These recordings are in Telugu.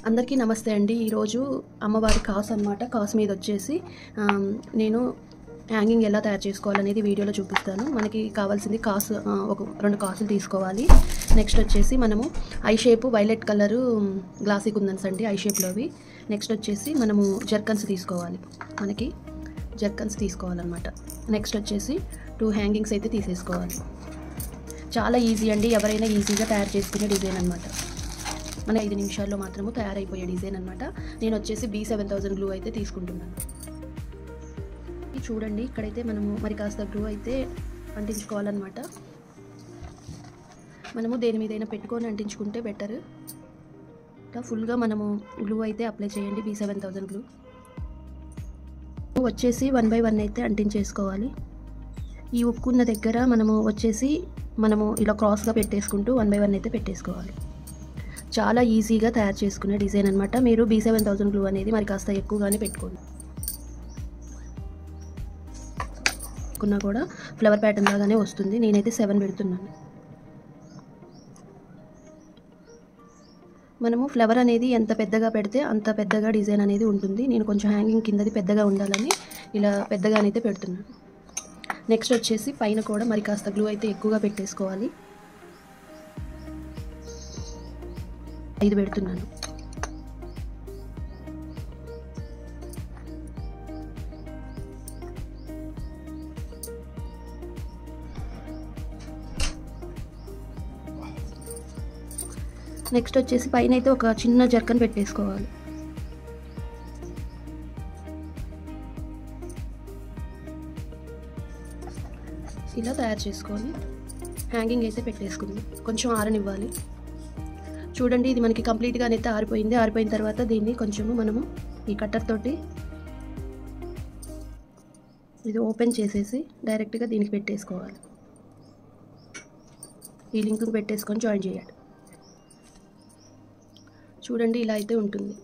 అందరికీ నమస్తే అండి. ఈరోజు అమ్మవారి కాసు అన్నమాట. కాసు మీద వచ్చేసి నేను హ్యాంగింగ్ ఎలా తయారు చేసుకోవాలనేది వీడియోలో చూపిస్తాను. మనకి కావాల్సింది కాసు ఒక 2 కాసులు తీసుకోవాలి. నెక్స్ట్ వచ్చేసి మనము I shape violet colour glossy kundans అండి, ఐ షేప్లోవి. నెక్స్ట్ వచ్చేసి మనము జర్కన్స్ తీసుకోవాలి. మనకి జర్కన్స్ తీసుకోవాలన్నమాట. నెక్స్ట్ వచ్చేసి 2 హ్యాంగింగ్స్ అయితే తీసేసుకోవాలి. చాలా ఈజీ అండి, ఎవరైనా ఈజీగా తయారు చేసుకునే డిజైన్ అనమాట. మన 5 నిమిషాల్లో మాత్రము తయారైపోయే డిజైన్ అనమాట. నేను వచ్చేసి B7000 గ్లూ అయితే తీసుకుంటున్నాను. చూడండి, ఇక్కడైతే మనము మరి కాస్త గ్లూ అయితే అంటించుకోవాలన్నమాట. మనము దేని మీదైనా పెట్టుకొని అంటించుకుంటే బెటర్. ఇట్లా ఫుల్గా మనము గ్లూ అయితే అప్లై చేయండి. B7000 గ్లూ వచ్చేసి 1 by 1 అయితే అంటించేసుకోవాలి. ఈ ఉక్కున్న దగ్గర మనము ఇలా క్రాస్గా పెట్టేసుకుంటూ 1 by 1 అయితే పెట్టేసుకోవాలి. చాలా ఈజీగా తయారు చేసుకునే డిజైన్ అనమాట. మీరు B7000 గ్లూ అనేది మరి కాస్త ఎక్కువగానే పెట్టుకోండి. కున్నా కూడా ఫ్లవర్ ప్యాటర్న్ లాగానే వస్తుంది. నేనైతే 7 పెడుతున్నాను. మనము ఫ్లవర్ అనేది ఎంత పెద్దగా పెడితే అంత పెద్దగా డిజైన్ అనేది ఉంటుంది. నేను కొంచెం హ్యాంగింగ్ కిందది పెద్దగా ఉండాలని ఇలా పెద్దగానైతే పెడుతున్నాను. నెక్స్ట్ వచ్చేసి పైన కూడా మరి కాస్త గ్లూ అయితే ఎక్కువగా పెట్టేసుకోవాలి. 5 పెడుతున్నాను. నెక్స్ట్ వచ్చేసి పైన అయితే ఒక చిన్న జర్కన్ పెట్టేసుకోవాలి. ఇలా తయారు చేసుకొని హ్యాంగింగ్ అయితే పెట్టేసుకుంది. కొంచెం ఆరనివ్వాలి. చూడండి, ఇది మనకి కంప్లీట్గా అయితే ఆరిపోయింది. ఆరిపోయిన తర్వాత దీన్ని కొంచెము మనము ఈ కట్టర్ తోటి ఇది ఓపెన్ చేసేసి డైరెక్ట్గా దీనికి పెట్టేసుకోవాలి. ఈ లింక్కి పెట్టేసుకొని జాయిన్ చేయాలి. చూడండి, ఇలా అయితే ఉంటుంది.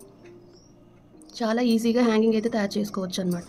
చాలా ఈజీగా హ్యాంగింగ్ అయితే తయారు చేసుకోవచ్చు అన్నమాట.